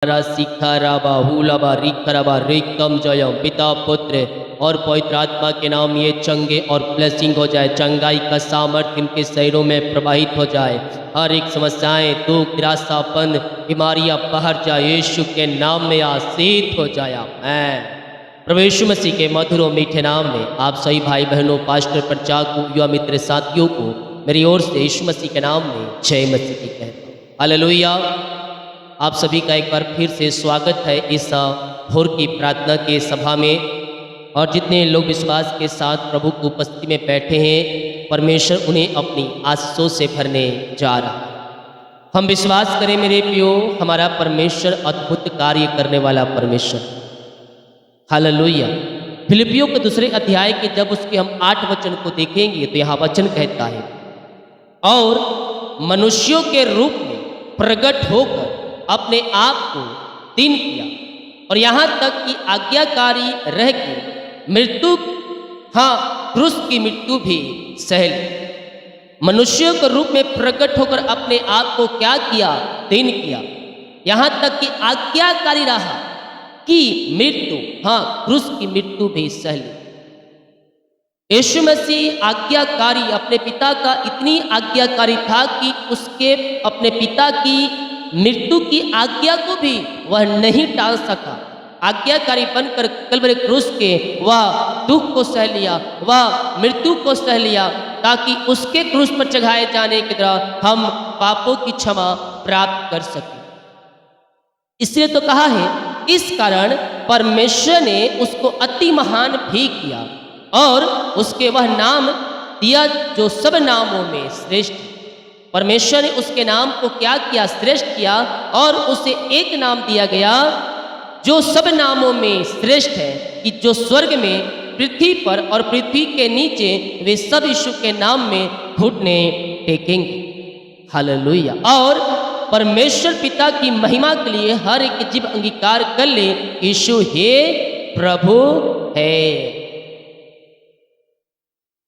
मारा सीखा राबा हुलाबा रिखराबा रिकम जयम पिता पुत्र और पवित्र आत्मा के नाम ये चंगे और ब्लेसिंग हो जाए। चंगाई का सामर्थ्य इनके शरीरों में प्रवाहित हो जाए। हर एक समस्याएं दुख निराशापन बीमारियां बाहर जाए। यीशु के नाम में आशीष हो जाए। आमीन। प्रभु यीशु मसीह के मधुर और मीठे नाम में आप सभी भाई बहनों, पास्टर, प्रचारकों, युवा मित्र साथियों को मेरी ओर से यीशु मसीह के नाम में जय मसीह की कहता हूं। हालेलुया। आप सभी का एक बार फिर से स्वागत है इस भोर की प्रार्थना के सभा में। और जितने लोग विश्वास के साथ प्रभु की उपस्थिति में बैठे हैं, परमेश्वर उन्हें अपनी आशीषों से भरने जा रहा है। हम विश्वास करें मेरे प्रियो, हमारा परमेश्वर अद्भुत कार्य करने वाला परमेश्वर। हालेलुया। फिलिपियों के दूसरे अध्याय के जब उसके हम 8 वचन को देखेंगे तो यहाँ वचन कहता है, और मनुष्यों के रूप में प्रकट होकर अपने आप को दीन किया और यहाँ तक कि आज्ञाकारी रह के मृत्यु, क्रूस की मृत्यु भी सह ली। मनुष्यों के रूप में प्रकट होकर अपने आप को क्या किया? दीन किया। यहाँ तक कि आज्ञाकारी रहा कि मृत्यु, क्रूस की मृत्यु भी सह ली। यीशु मसीह आज्ञाकारी, अपने पिता का इतनी आज्ञाकारी था कि उसके अपने पिता की मृत्यु की आज्ञा को भी वह नहीं टाल सका। आज्ञाकारी बनकर कलवरी क्रूस के वह दुख को सह लिया, वह मृत्यु को सह लिया, ताकि उसके क्रूस पर चढ़ाए जाने के द्वारा हम पापों की क्षमा प्राप्त कर सकें। इसलिए तो कहा है, इस कारण परमेश्वर ने उसको अति महान भी किया और उसके वह नाम दिया जो सब नामों में श्रेष्ठ। परमेश्वर ने उसके नाम को क्या किया? श्रेष्ठ किया। और उसे एक नाम दिया गया जो सब नामों में श्रेष्ठ है, कि जो स्वर्ग में, पृथ्वी पर और पृथ्वी के नीचे वे सब यीशु के नाम में घुटने टेकेंगे। हालेलुया। और परमेश्वर पिता की महिमा के लिए हर एक जीव अंगीकार कर ले, यीशु हे प्रभु है।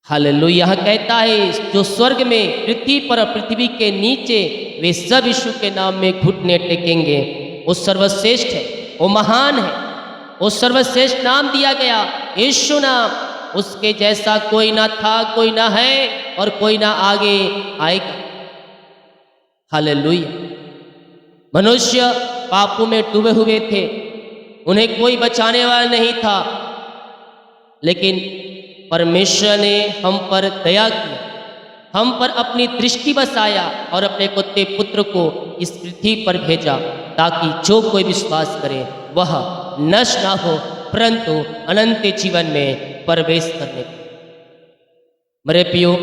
हालेलुया। यह कहता है, जो स्वर्ग में, पृथ्वी पर और पृथ्वी के नीचे वे सब यीशु के नाम में घुटने टेकेंगे। वो सर्वश्रेष्ठ है, वो महान है, वो सर्वश्रेष्ठ नाम दिया गया, यीशु नाम। उसके जैसा कोई ना था, कोई ना है और कोई ना आगे आएगा। हालेलुया। मनुष्य पापों में डूबे हुए थे, उन्हें कोई बचाने वाला नहीं था, लेकिन परमेश्वर ने हम पर दया की, हम पर अपनी दृष्टि बसाया और अपने कुत्ते पुत्र को इस पृथ्वी पर भेजा, ताकि जो कोई विश्वास करे वह नष्ट ना हो, परंतु अनंत जीवन में प्रवेश करने। मेरे प्रियो,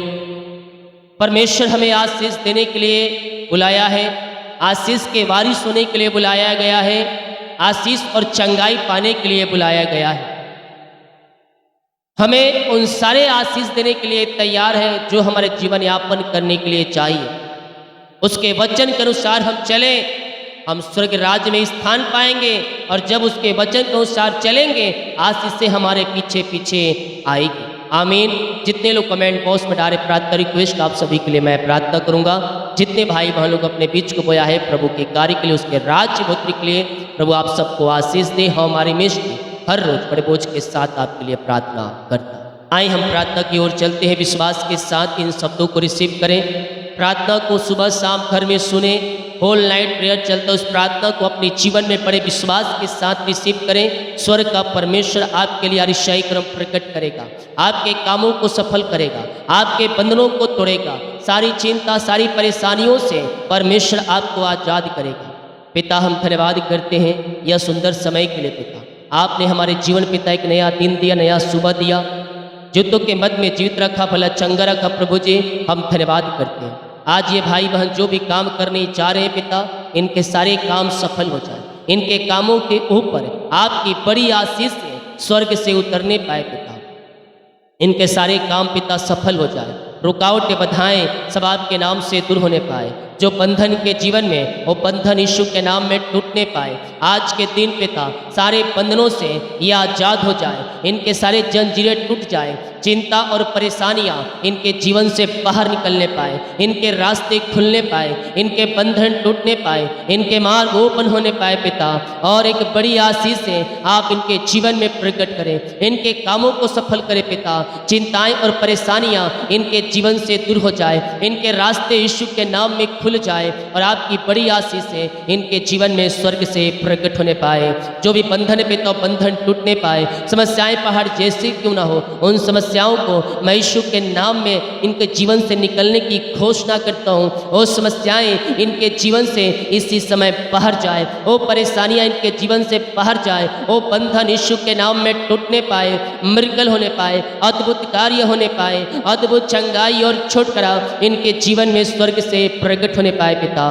परमेश्वर हमें आशीष देने के लिए बुलाया है, आशीष के वारिस होने के लिए बुलाया गया है, आशीष और चंगाई पाने के लिए बुलाया गया है। हमें उन सारे आशीष देने के लिए तैयार है जो हमारे जीवन यापन करने के लिए चाहिए। उसके वचन के अनुसार हम चलें, हम स्वर्ग राज्य में स्थान पाएंगे। और जब उसके वचन के अनुसार चलेंगे, आशीष से हमारे पीछे पीछे आएगी। आमीन। जितने लोग कमेंट बॉक्स में डाले प्रार्थना रिक्वेस्ट, आप सभी के लिए मैं प्रार्थना करूंगा। जितने भाई बहन लोग अपने बीच को बोया है प्रभु के कार्य के लिए, उसके राज्य बढ़ोतरी के लिए, प्रभु आप सबको आशीष दे। हम हमारी मिस्टी हर रोज बड़े बोझ के साथ आपके लिए प्रार्थना करता। आए हम प्रार्थना की ओर चलते हैं। विश्वास के साथ इन शब्दों को रिसीव करें। प्रार्थना को सुबह शाम घर में सुने। होल नाइट प्रेयर चलता, उस प्रार्थना को अपने जीवन में बड़े विश्वास के साथ रिसीव करें। स्वर्ग का परमेश्वर आपके लिए अरिशाई क्रम प्रकट करेगा, आपके कामों को सफल करेगा, आपके बंधनों को तोड़ेगा, सारी चिंता, सारी परेशानियों से परमेश्वर आपको आजाद करेगा। पिता, हम धन्यवाद करते हैं यह सुंदर समय के लिए। पिता, आपने हमारे जीवन पिता एक नया दिन दिया, नया सुबह दिया, युद्धों के मध्य में जीवित रखा, भला चंगा रखा। प्रभु जी, हम धन्यवाद करते हैं। आज ये भाई बहन जो भी काम करने जा रहे हैं पिता, इनके सारे काम सफल हो जाए। इनके कामों के ऊपर आपकी बड़ी आशीष से स्वर्ग से उतरने पाए पिता। इनके सारे काम पिता सफल हो जाए। रुकावटें बाधाएं सब आपके नाम से दूर होने पाए। जो बंधन के जीवन में वो बंधन यीशु के नाम में टूटने पाए। आज के दिन पिता सारे बंधनों से ये आज़ाद हो जाए, इनके सारे जंजीरें टूट जाए, चिंता और परेशानियां इनके जीवन से बाहर निकलने पाए, इनके रास्ते खुलने पाए, इनके बंधन टूटने पाए, इनके मार्ग ओपन होने पाए पिता। और एक बड़ी आशीष से आप इनके जीवन में प्रकट करें, इनके कामों को सफल करें पिता। चिंताएं और परेशानियां इनके जीवन से दूर हो जाए, इनके रास्ते यीशु के नाम में खुल जाए और आपकी बड़ी आशीष से इनके जीवन में स्वर्ग से प्रकट होने पाए। जो भी बंधन पिता बंधन टूटने पाए, समस्याएं पहाड़ जैसी क्यों ना हो, उन समस्याओं को मैं यीशु के नाम में इनके जीवन से निकलने की घोषणा करता हूँ। वो समस्याएं इनके जीवन से इसी समय बाहर जाए, वो परेशानियां इनके जीवन से बाहर जाए, वो बंधन यीशु के नाम में टूटने पाए, मिरेकल होने पाए, अद्भुत कार्य होने पाए, अद्भुत चंगाई और छुटकारा इनके जीवन में स्वर्ग से प्रकट होने पाए पिता।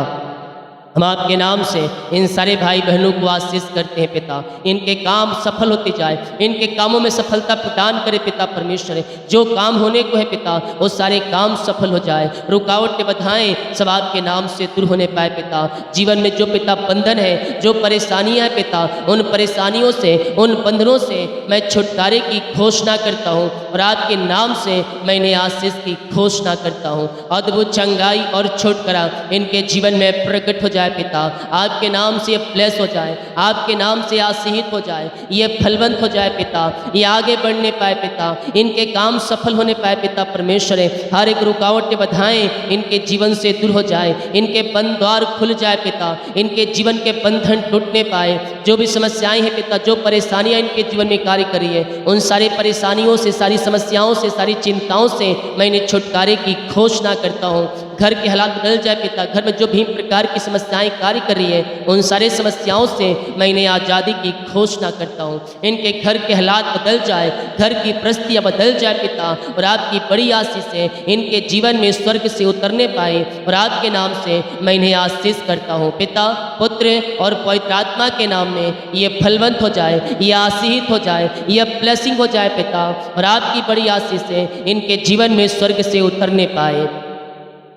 हम आपके नाम से इन सारे भाई बहनों को आशीष करते हैं पिता। इनके काम सफल होते जाए, इनके कामों में सफलता प्रदान करे पिता परमेश्वर। जो काम होने को है पिता वो सारे काम सफल हो जाए, रुकावटें बाधाएं सब आपके नाम से दूर होने पाए पिता। जीवन में जो पिता बंधन है, जो परेशानियां है पिता, उन परेशानियों से, उन बंधनों से मैं छुटकारे की घोषणा करता हूँ और आपके नाम से मैंने आशीष की घोषणा करता हूँ। अद्भुत चंगाई और छुटकारा इनके जीवन में प्रकट हो जाए पिता। आपके नाम से ये ब्लेस हो जाए, आपके नाम से आशीषित हो जाए, ये फलवंत हो जाए पिता, ये आगे बढ़ने पाए पिता, इनके काम सफल होने पाए पिता परमेश्वर। हर एक रुकावटें बाधाएं इनके जीवन से दूर हो जाए, इनके बंद द्वार खुल जाए पिता, इनके जीवन के बंधन टूटने पाए। जो भी समस्याएं हैं पिता, जो परेशानियां इनके जीवन में कार्य करी है, उन सारी परेशानियों से, सारी समस्याओं से, सारी चिंताओं से मैंने छुटकारे की घोषणा करता हूँ। घर के हालात बदल जाए पिता, घर में जो भी प्रकार की समस्याएं कार्य कर रही है, उन सारे समस्याओं से मैंने आज़ादी की घोषणा करता हूँ। इनके घर के हालात बदल जाए, घर की परिस्थितियाँ बदल जाए पिता, और आपकी बड़ी आशीष से इनके जीवन में स्वर्ग से उतरने पाए और आपके नाम से मैंने आशीष करता हूँ पिता, पुत्र और पवित्र आत्मा के नाम में ये फलवंत हो जाए, ये आशीषित हो जाए, ये ब्लेसिंग हो जाए पिता, और आपकी बड़ी आशीष से इनके जीवन में स्वर्ग से उतरने पाए।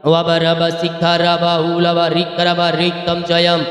वबरब सिखरबा उलवा रिकरबा रिकम जयम,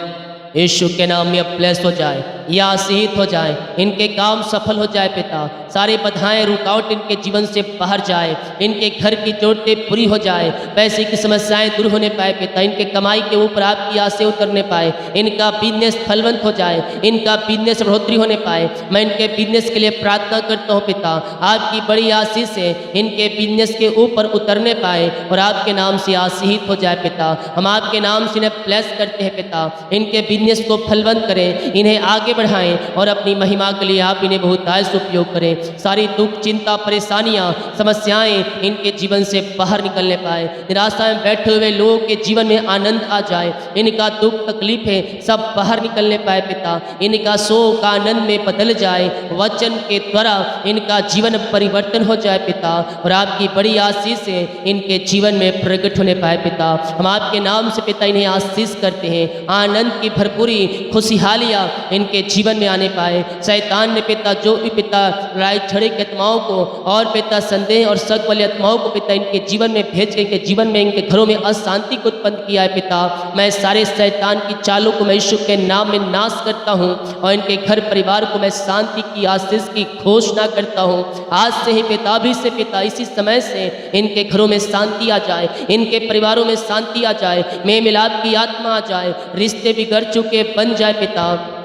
यीशु के नाम में ब्लेस हो जाए, या आशीषित हो जाए, इनके काम सफल हो जाए पिता। सारे बाधाएं रुकावट इनके जीवन से बाहर जाए, इनके घर की जरूरतें पूरी हो जाए, पैसे की समस्याएं दूर होने पाए पिता, इनके कमाई के ऊपर आपकी आशे उतरने पाए, इनका बिजनेस फलवंत हो जाए, इनका बिजनेस बढ़ोतरी होने पाए। मैं इनके बिजनेस के लिए प्रार्थना करता हूँ पिता, आपकी बड़ी आशीष से इनके बिजनेस के ऊपर उतरने पाए और आपके नाम से आशीषित हो जाए पिता। हम आपके नाम से इन्हें ब्लेस करते हैं पिता, इनके बिजनेस को फलवंत करें, इन्हें आगे बढ़ाएं और अपनी महिमा के लिए आप इन्हें बहुतायत से उपयोग करें। सारी दुख, चिंता, परेशानियां, समस्याएं इनके जीवन से बाहर निकलने पाए। निराशा में बैठे हुए लोगों के जीवन में आनंद आ जाए, इनका दुख तकलीफें सब बाहर निकलने पाए पिता, इनका शोक आनंद में बदल जाए, वचन के द्वारा इनका जीवन परिवर्तन हो जाए पिता, और आपकी बड़ी आशीष से इनके जीवन में प्रकट होने पाए पिता। हम आपके नाम से पिता इन्हें आशीष करते हैं, आनंद की भरपूरी, खुशहालियाँ इनके जीवन में आने पाए। शैतान ने पिता जो भी पिता लड़ाई झगड़े की आत्माओं को और पिता संदेह और शक वाली आत्माओं को पिता इनके जीवन में भेज के इनके जीवन में, इनके घरों में अशांति को उत्पन्न किया है पिता, मैं सारे शैतान की चालों को मैं यीशु के नाम में नाश करता हूँ और इनके घर परिवार को मैं शांति की आशीष की घोषणा करता हूँ। आज से ही पिता, अभी से पिता, इसी समय से इनके घरों में शांति आ जाए, इनके परिवारों में शांति आ जाए, मेल मिलाप की आत्मा आ जाए, रिश्ते बिगड़ चुके बन जाए पिता,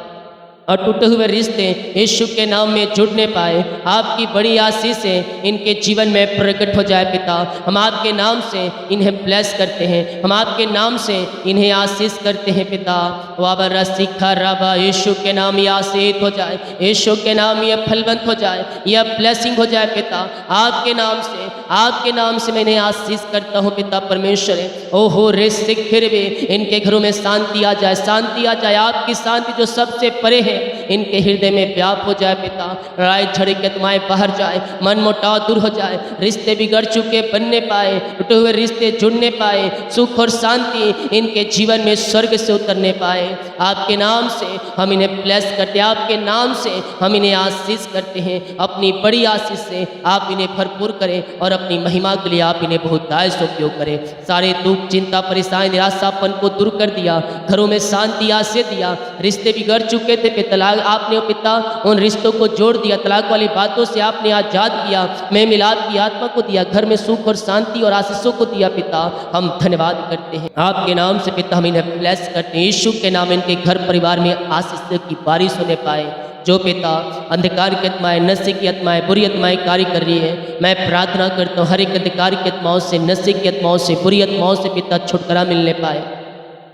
और टूटे हुए रिश्ते यीशु के नाम में जुड़ने पाए। आपकी बड़ी आशीष से इनके जीवन में प्रकट हो जाए पिता। हम आपके नाम से इन्हें ब्लेस करते हैं, हम आपके नाम से इन्हें आशीष करते हैं पिता। वाबरा सिखा रबा, यीशु के नाम ये आशीष हो जाए, यीशु के नाम ये फलवंत हो जाए, यह ब्लेसिंग हो जाए पिता। आपके नाम से, आपके नाम से मैंने आशीष करता हूँ पिता परमेश्वर। ओहो रे सिखिर भी इनके घरों में शांति आ जाए, शांति आ जाए, आपकी शांति जो सबसे परे है इनके हृदय में व्याप हो जाए पिता। लड़ाई झगड़े की आत्माएं बाहर जाए, मन मुटाव दूर हो जाए, रिश्ते बिगड़ चुके बनने पाए, टूटे हुए रिश्ते जुड़ने पाए, सुख और शांति इनके जीवन में स्वर्ग से उतरने पाए। आपके नाम से हम इन्हें ब्लेस करते हैं, आपके नाम से हम इन्हें आशीष करते हैं। अपनी बड़ी आशीष से आप इन्हें भरपूर करें और अपनी महिमा के लिए आप इन्हें बहुतायत से उपयोग करें। सारे दुख, चिंता, परेशानी, निराशापन को दूर कर दिया, घरों में शांति आशीष दिया। रिश्ते बिगड़ चुके थे पिता, आपने पिता उन रिश्तों को जोड़ दिया, तलाक वाली बातों से आपने आजाद किया, मैं मिलाप की आत्मा को दिया, घर में सुख और शांति और आशीषों को दिया पिता। हम धन्यवाद करते हैं आपके नाम से पिता, हम इन्हें ब्लेस करते हैं। यीशु के नाम इनके घर परिवार में आशीष की बारिश होने पाए। जो पिता अंधकार की आत्माएं, नशे की आत्माएं, बुरी आत्माएं कार्य कर रही है, मैं प्रार्थना करता हूँ हर एक अंधकार की आत्माओं से, नशे की आत्माओं से, बुरी आत्माओं से पिता छुटकारा मिलने पाए।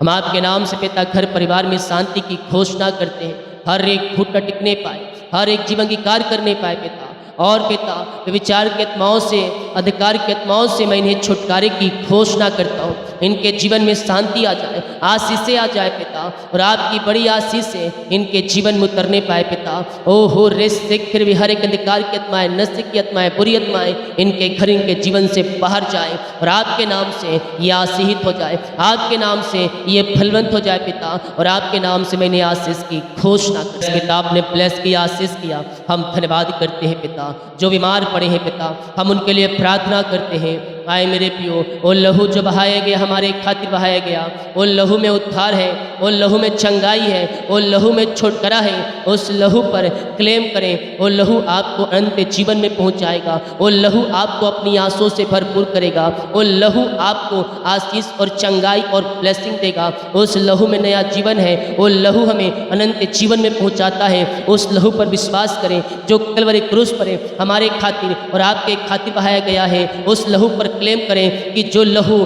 हम आपके नाम से पिता घर परिवार में शांति की घोषणा करते हैं। हर एक घुटना टिकने पाए, हर एक जीवन की कार्य करने पाए पिता। और पिता विचार की आत्माओं से, अंधकार की आत्माओं से मैं इन्हें छुटकारे की घोषणा करता हूँ। इनके जीवन में शांति आ जाए, आशीषें आ जाए पिता, और आपकी बड़ी आशीषें इनके जीवन में उतरने पाए पिता। ओहो रेस से फिर भी हर एक अंधकार की आत्माएं, नशे की आत्माएं, बुरी आत्माएं इनके घर, इनके जीवन से बाहर जाए और आपके नाम से ये आशीषित हो जाए, आपके नाम से ये फलवंत हो जाए पिता। और आपके नाम से मैंने आशीष की घोषणा कर पिता, आपने ब्लेस किया, आशीष किया, हम धन्यवाद करते हैं पिता। जो बीमार पड़े हैं पिता, हम उनके लिए प्रार्थना करते हैं। आए मेरे पियो, वो लहू जो बहाया गया हमारे खातिर बहाया गया, वो लहू में उद्धार है, वो लहू में चंगाई है, वो लहू में छुटकारा है। उस लहू पर क्लेम करें, वो लहू आपको अंत जीवन में पहुंचाएगा, वो लहू आपको अपनी आंसुओं से भरपूर करेगा, वो लहू आपको आशीष और चंगाई और ब्लेसिंग देगा। उस लहू में नया जीवन है, वो लहू हमें अनंत जीवन में पहुंचाता है। उस लहू पर विश्वास करें जो कलवरी क्रूस पर हमारे खातिर और आपके खातिर बहाया गया है। उस लहू पर क्लेम करें कि जो लहू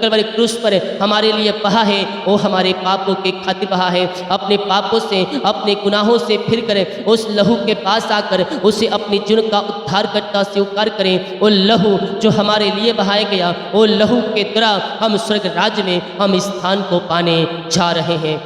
कलवरी क्रूस पर हमारे लिए बहा है, वो हमारे पापों के खातिर बहा है। अपने पापों से, अपने गुनाहों से फिर करें, उस लहू के पास आकर उसे अपनी जीवन का उद्धार करता स्वीकार करें। वो लहू जो हमारे लिए बहाया गया, वो लहू के द्वारा हम स्वर्ग राज्य में हम स्थान को पाने जा रहे हैं।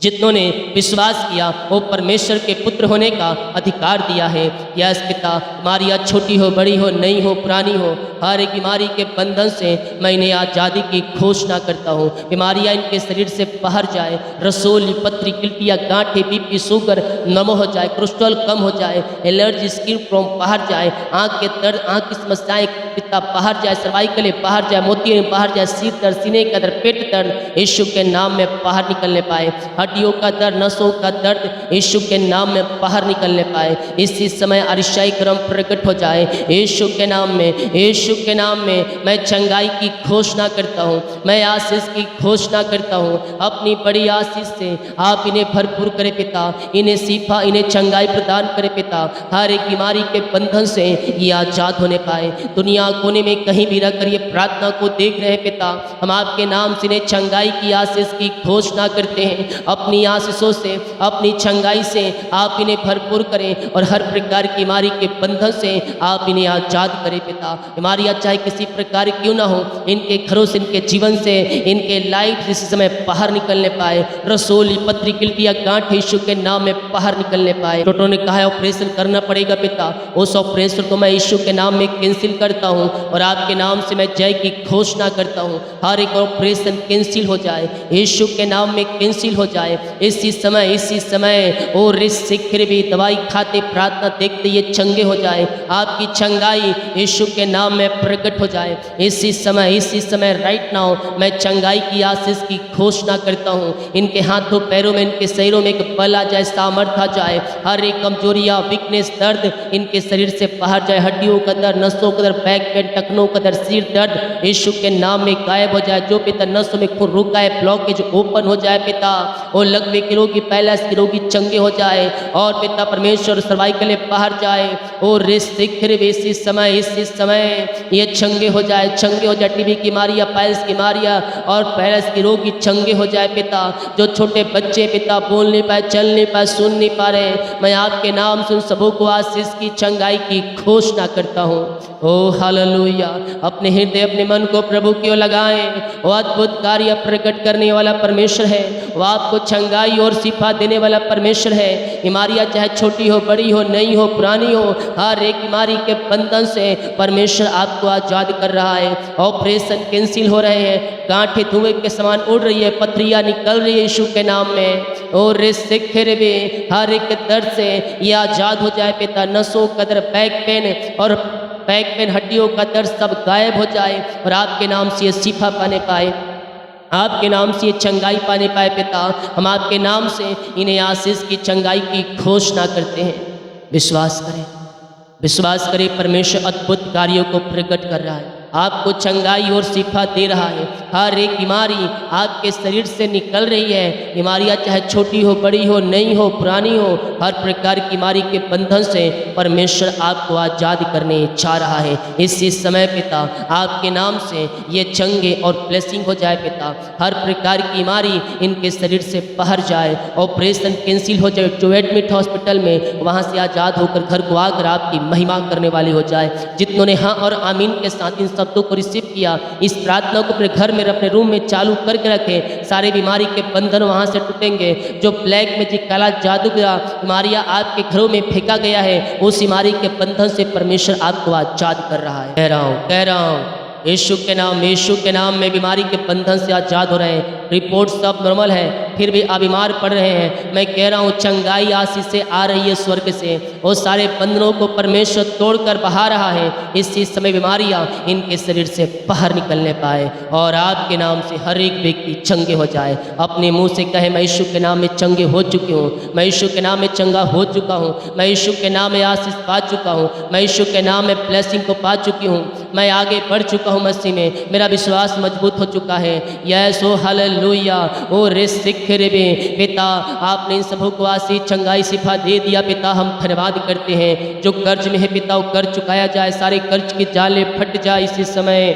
जितनों ने विश्वास किया वो परमेश्वर के पुत्र होने का अधिकार दिया है। यस पिता, बीमारियाँ छोटी हो, बड़ी हो, नई हो, पुरानी हो, हर एक बीमारी के बंधन से मैं इन्हें आज़ादी की घोषणा करता हूँ। बीमारियाँ इनके शरीर से बाहर जाए, रसोली, पथरी, गिल्टियाँ, गांठें, बीपी, शुगर नम हो जाए, कोलेस्ट्रॉल कम हो जाए, एलर्जी, स्किन प्रॉब्लम बाहर जाए, आँख के दर्द, आँख की समस्याएं पिता बाहर जाए, सर्वाइकल बाहर जाए, मोतियाँ बाहर जाए, सिर दर्द, सीने का दर्द, पेट दर्द यीशु के नाम में बाहर निकलने पाए। हड्डियों का दर्द, नसों का दर्द यीशु के नाम में बाहर निकलने पाए। इसी समय अरिशाई क्रम प्रकट हो जाए यीशु के नाम में। यीशु के नाम में मैं चंगाई की घोषणा करता हूँ, मैं आशीष की घोषणा करता हूँ। अपनी बड़ी आशीष से आप इन्हें भरपूर करें पिता, इन्हें शिफा, इन्हें चंगाई प्रदान करें पिता। हर एक बीमारी के बंधन से ये आजाद होने पाए। दुनिया कोने में कहीं भी रहकर ये प्रार्थना को देख रहे हैं पिता, हम आपके नाम से इन्हें चंगाई की आशीष की घोषणा करते हैं। अपनी आशीषों से, अपनी चंगाई से आप इन्हें भरपूर करें और हर प्रकार की बीमारी के बंधन से आप इन्हें आजाद करें पिता। बीमारियाँ चाहे किसी प्रकार क्यों ना हो, इनके घरों से, इनके जीवन से, इनके लाइफ इस समय बाहर निकलने पाए। रसोली, पथरी, गिल्टियाँ, गांठ यीशु के नाम में बाहर निकलने पाए। डॉक्टरों ने कहा है ऑपरेशन करना पड़ेगा पिता, उस ऑपरेशन को मैं यीशु के नाम में कैंसिल करता हूँ और आपके नाम से मैं जय की घोषणा करता हूँ। हर एक ऑपरेशन कैंसिल हो जाए, यीशु के नाम में कैंसिल हो जाए। इसी समय और शीघ्र भी दवाई खाते, प्रार्थना देखते ये चंगे हो जाए। आपकी चंगाई यीशु के नाम में प्रकट हो जाए। इसी समय राइट नाउ मैं चंगाई की आशीष की घोषणा करता हूँ। इनके हाथों, पैरों में, इनके शरीरों में एक बल आ जाए, सामर्थ्य आ जाए। हर एक कमजोरियाँ, वीकनेस, दर्द इनके शरीर से बाहर जाए। हड्डियों का दर्द, नसों का दर्द, बैक पेन, टखनों का दर्द, सिर दर्द यीशु के नाम में गायब हो जाए। जो पिता नसों में खून रुक गए, ब्लॉकेज ओपन हो जाए पिता। और लकवे के रोगी, पैलास के रोगी चंगे हो जाए और पिता परमेश्वर सर्वाइकल बाहर जाए। और शीघ्र इसी समय ये चंगे हो जाए। टीबी की बीमारियाँ, पायल्स की बीमारियाँ और पैरस की रोगी चंगे हो जाए पिता। जो छोटे बच्चे पिता बोल नहीं पाए, चल नहीं पाए, सुन नहीं पा रहे, मैं आपके नाम से उन सबों को आशीष की, चंगाई की घोषणा करता हूँ। ओ हालेलुया। अपने हृदय, अपने मन को प्रभु की ओर लगाएं। वो अद्भुत कार्य प्रकट करने वाला परमेश्वर है। वो आपको चंगाई और शिफा देने वाला परमेश्वर है। बीमारियां चाहे छोटी हो, बड़ी हो, नई हो, पुरानी हो, हर एक बीमारी के बंधन से परमेश्वर आपको आज़ाद कर रहा है। ऑपरेशन कैंसिल हो रहे हैं, गांठें धुएं के समान उड़ रही है, पथरियाँ निकल रही है यीशु के नाम में। और भी हर एक दर्द से ये आज़ाद हो जाए पिता। नसों का दर्द, बैक पेन, हड्डियों का दर्द सब गायब हो जाए और आपके नाम से ये शिफा पाने पाए, आपके नाम से ये चंगाई पाने पाए पिता। हम आपके नाम से इन्हें आशीष की, चंगाई की घोषणा करते हैं। विश्वास करें, विश्वास करें, परमेश्वर अद्भुत कार्यों को प्रकट कर रहा है, आपको चंगाई और शिफा दे रहा है। हर एक बीमारी आपके शरीर से निकल रही है। बीमारियां चाहे छोटी हो, बड़ी हो, नई हो, पुरानी हो, हर प्रकार की बीमारी के बंधन से परमेश्वर आपको आज़ाद करने चाह रहा है। इसी समय पिता आपके नाम से ये चंगे और ब्लेसिंग हो जाए पिता। हर प्रकार की बीमारी इनके शरीर से बाहर जाए, ऑपरेशन कैंसिल हो जाए, जो एडमिट हॉस्पिटल में वहाँ से आज़ाद होकर घर को आकर आपकी महिमा करने वाली हो जाए। जितनों ने हाँ और आमीन के साथ इन शब्दों को रिसीव किया, इस प्रार्थना को अपने घर में, अपने रूम में चालू करके रखें। सारे बीमारी के बंधन वहां से टूटेंगे। जो ब्लैक मैजिक, काला जादू का बीमारियां आपके घरों में फेंका गया है, उस बीमारी के बंधन से परमेश्वर आपको आजाद कर रहा है। कह रहा हूँ यीशु के नाम में बीमारी के बंधन से आजाद हो रहे हैं। रिपोर्ट सब नॉर्मल है, फिर भी आप बीमार पड़ रहे हैं। मैं कह रहा हूँ चंगाई आशीष से आ रही है स्वर्ग से, वो सारे बंधनों को परमेश्वर तोड़कर बहा रहा है। इसी समय बीमारियाँ इनके शरीर से बाहर निकलने पाए और आपके नाम से हर एक व्यक्ति चंगे हो जाए। अपने मुंह से कहे, मैं यीशु के नाम में चंगे हो चुकी हूँ, मैं यीशु के नाम में चंगा हो चुका हूँ, मैं यीशु के नाम में आशीष पा चुका हूँ, मैं यीशु के नाम में ब्लेसिंग को पा चुकी हूँ, मैं आगे बढ़ चुका हूँ मसीह में, मेरा विश्वास मजबूत हो चुका है। यीशु हालेलुया। ओ रे सिखरे बे पिता, आपने इन सबों को आशीष, चंगाई, शिफा दे दिया पिता। हम धन्यवाद करते हैं। जो कर्ज में है पिता, वो कर्ज चुकाया जाए, सारे कर्ज के जाले फट जाए इसी समय।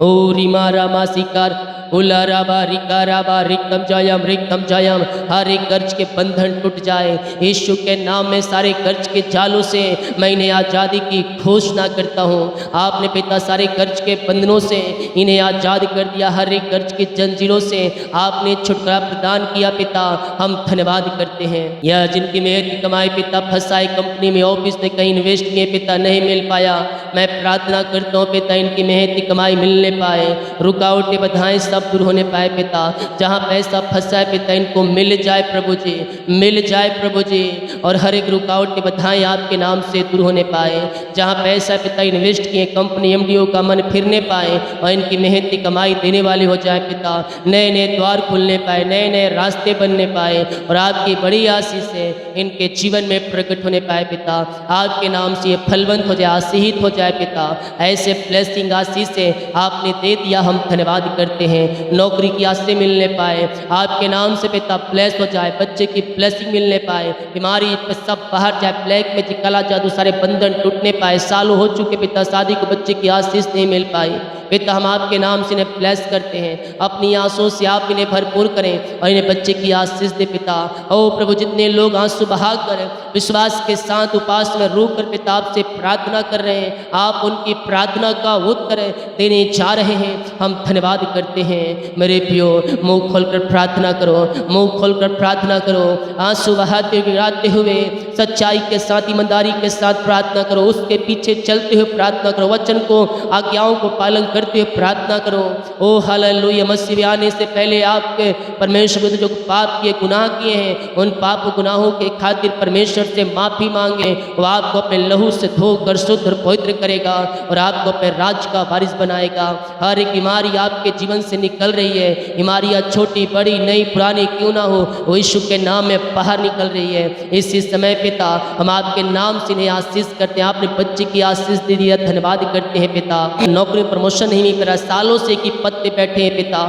ओ रिमा रामा सिकार उलाराबा रिकाराबा रिकम जयम हर एक कर्ज के बंधन टूट जाए यीशु के नाम में। सारे कर्ज के जालों से मैं इन्हें आज़ादी की घोषणा करता हूँ। आपने पिता सारे कर्ज के बंधनों से इन्हें आज़ाद कर दिया, हर एक कर्ज की जंजीरों से आपने छुटकारा प्रदान किया पिता। हम धन्यवाद करते हैं। यह जिनकी मेहनत की कमाई पिता फंसाए कंपनी में, ऑफिस में कहीं इन्वेस्ट किए पिता, नहीं मिल पाया, मैं प्रार्थना करता हूँ पिता इनकी मेहनत की कमाई मिलने पाए, रुकावटें बाधाएं सब दूर होने पाए पिता। जहाँ पैसा फंसा है पिता, इनको मिल जाए प्रभु जी, मिल जाए प्रभु जी, और हर एक रुकावट की बाधाएं आपके नाम से दूर होने पाए। जहाँ पैसा पिता इन्वेस्ट किए, कंपनी एमडीओ का मन फिरने पाए और इनकी मेहनत की कमाई देने वाले हो जाए पिता। नए नए द्वार खुलने पाए, नए नए रास्ते बनने पाए और आपकी बड़ी आशीष से इनके जीवन में प्रकट होने पाए पिता। आपके नाम से ये फलवंत हो जाए, आशीषित हो जाए पिता। ऐसे ब्लेसिंग आशीष से आपने दे दिया, हम धन्यवाद करते हैं। नौकरी की आशीष मिलने पाए आपके नाम से पिता, ब्लेस हो जाए, बच्चे की ब्लेसिंग मिलने पाए, बीमारी पे सब बाहर जाए, ब्लैक में काला जादू सारे बंधन टूटने पाए। सालों हो चुके पिता, शादी को बच्चे की आशीष नहीं मिल पाई पिता, हम आपके नाम से इन्हें ब्लेस करते हैं। अपनी आंसू से आप इन्हें भरपूर करें और इन्हें बच्चे की आशीष दे पिता। ओ प्रभु, जितने लोग आंसू बहा कर विश्वास के साथ उपास में रूक कर पिता आपसे प्रार्थना कर रहे हैं, आप उनकी प्रार्थना का उत्तर देने जा रहे हैं। हम धन्यवाद करते हैं। मेरे प्रियो, मुंह खोलकर प्रार्थना करो, मुंह खोलकर प्रार्थना करो। आंसू बहाते हुए, गिराते हुए, सच्चाई के साथ, ईमानदारी के साथ प्रार्थना करो। उसके पीछे चलते हुए प्रार्थना करो, वचन को, आज्ञाओं को पालन करते हुए प्रार्थना करो। ओ हालेलुया। मसीह आने से पहले आपके परमेश्वर ने जो पाप किए, गुनाह किए हैं, उन पाप गुनाहों के खातिर परमेश्वर से माफी मांगे। वो आपको अपने लहू से धोकर शुद्ध और पवित्र करेगा और आपको अपने राज का वारिस बनाएगा। हर एक बीमारी आपके जीवन से निकल रही है, बीमारियां छोटी बड़ी नई पुरानी क्यों ना हो, वो यीशु के नाम में बाहर निकल रही है। इसी समय पिता, हम आपके नाम से इन्हें आशीष करते हैं। आपने बच्चे की आशीष दे दिया, धन्यवाद करते हैं पिता। नौकरी प्रमोशन नहीं मिल रहा, सालों से की पद पे बैठे हैं पिता।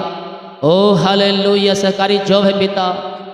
ओ हालेलुया। सरकारी जॉब है पिता,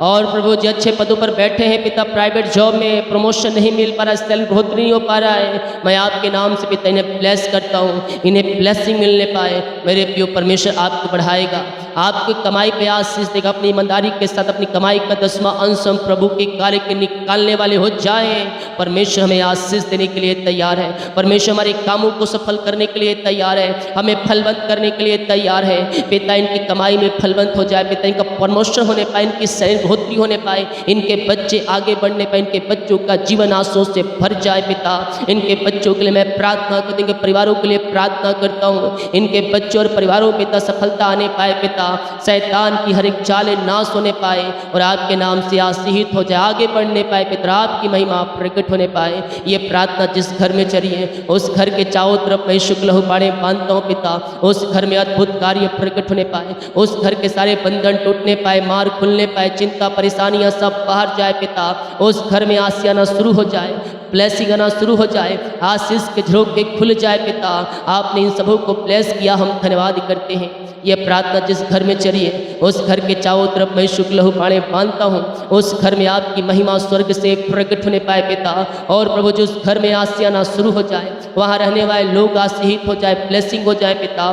और प्रभु जी अच्छे पदों पर बैठे हैं पिता, प्राइवेट जॉब में प्रमोशन नहीं मिल पा रहा, सैलरी बहुत नहीं हो पा रहा है, मैं आपके नाम से पिता इन्हें ब्लेस करता हूँ, इन्हें ब्लेसिंग मिलने पाए। मेरे प्रिय परमेश्वर आपको बढ़ाएगा, आपकी कमाई पे आशीष देगा। अपनी ईमानदारी के साथ अपनी कमाई का 10वां अंश हम प्रभु के कार्य के निकालने वाले हो जाएं। परमेश्वर हमें आशीष देने के लिए तैयार है, परमेश्वर हमारे कामों को सफल करने के लिए तैयार है, हमें फलवंत करने के लिए तैयार है। पिता इनकी कमाई में फलवंत हो जाए, पिता इनका प्रमोशन होने पाए, इनकी शरीर बढ़ोतरी होने पाए, इनके बच्चे आगे बढ़ने पाए, इनके बच्चों का जीवन आंसुओं से भर जाए। पिता इनके बच्चों के लिए मैं प्रार्थना करती हूँ, इनके परिवारों के लिए प्रार्थना करता हूँ, इनके बच्चों और परिवारों पिता सफलता आने पाए, पिता शैतान की हर एक चालें नाश होने पाए और आपके नाम से आशीषित हो जाए, आगे बढ़ने पाए पिता, आपकी महिमा प्रकट होने पाए। ये प्रार्थना जिस घर में चली है उस घर के चारों तरफ मैं शुक्ल लहू बाड़े बांधता हूँ पिता, उस घर में अद्भुत कार्य प्रकट होने पाए, उस घर के सारे बंधन टूटने पाए, मार खुलने पाए, चिंता परेशानियां सब बाहर जाए पिता, उस घर में आसिया आना शुरू हो जाए, ब्लेसिंग आना शुरू हो जाए, आशीष के झरोखे खुल जाए पिता। आपने इन सबों को ब्लेस किया, हम धन्यवाद करते हैं। ये प्रार्थना जिस घर में चली है उस घर के चारों तरफ मैं शुक्ल लहू बाड़े बांधता हूँ, उस घर में आपकी महिमा स्वर्ग से प्रकट होने पाए पिता, और प्रभु जो उस घर में आसियाना शुरू हो जाए, वहाँ रहने वाले लोग आशीषित हो जाए, ब्लेसिंग हो जाए पिता।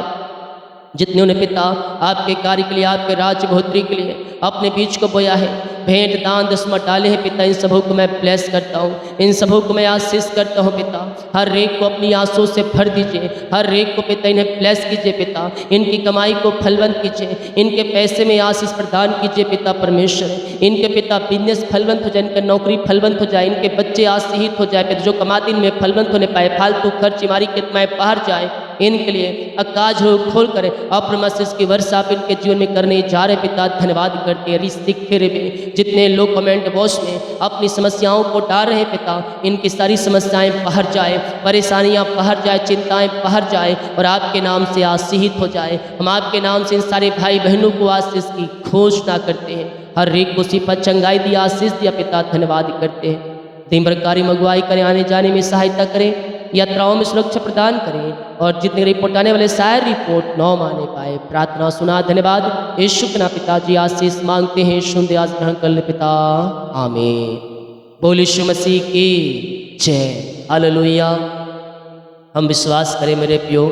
जितने उन्हें पिता आपके कार्य के लिए, आपके राज्य बढ़ोतरी के लिए अपने बीच को बोया है, भेंट दान दसवां डाले हैं पिता, इन सबों को मैं ब्लेस करता हूँ, इन सबों को मैं आशीष करता हूँ पिता। हर एक को अपनी आंसुओं से भर दीजिए, हर एक को पिता इन्हें ब्लेस कीजिए पिता, इनकी कमाई को फलवंत कीजिए, इनके पैसे में आशीष प्रदान कीजिए पिता परमेश्वर। इनके पिता बिजनेस फलवंत हो जाए, इनकी नौकरी फलवंत हो जाए, इनके बच्चे आशीषित हो जाए पिता, जो कमाते इनमें फलवंत होने पाए, फालतू खर्च हमारी कितमाएँ बाहर जाए, इनके लिए आकाश हो खोल करें, अप्रमशिष की वर्षा आप इनके जीवन में करने जा रहे पिता। धन्यवाद करते हैं। रिश्तिक फेरे में जितने लोग कमेंट बॉक्स में अपनी समस्याओं को डाल रहे पिता, इनकी सारी समस्याएं बाहर जाए, परेशानियां बाहर जाए, चिंताएं बाहर जाए और आपके नाम से आशीषित हो जाए। हम आपके नाम से इन सारे भाई बहनों को आशीष की घोषणा करते हैं। हर एक को सिफत चंगाई दिया, आशीष दिया पिता, धन्यवाद करते हैं। दिन भर कार्य अगुवाई करें, आने जाने में सहायता करें, यात्राओं में सुरक्षा प्रदान करें, और जितने रिपोर्ट आने वाले सारे रिपोर्ट नौ माने पाए। प्रार्थना सुना, धन्यवाद यीशु के नाम पिताजी आशीष मांगते हैं, सुन दे आज ग्रहण कर ले पिता, आमीन। बोल यीशु मसीह की जय, हालेलुया। हम विश्वास करें मेरे प्रियो,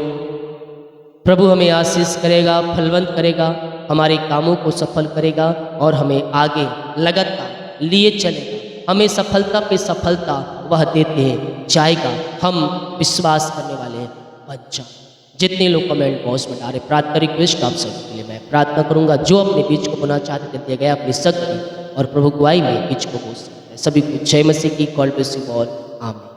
प्रभु हमें आशीष करेगा, फलवंत करेगा, हमारे कामों को सफल करेगा और हमें आगे लगातार लिए चलेगा, हमें सफलता पे सफलता वह देते जाएगा। हम विश्वास करने वाले हैं। अच्छा, जितने लोग कमेंट बॉक्स में डाले प्रार्थना रिक्वेस्ट आप सबके लिए मैं प्रार्थना करूंगा, जो अपने बीच को बुना चाहते दिया गया अपनी शक्ति और प्रभु गुआई में बीच को बोल सकते हैं। सभी को जय मसीह की, गॉड ब्लेस यू ऑल, आमीन।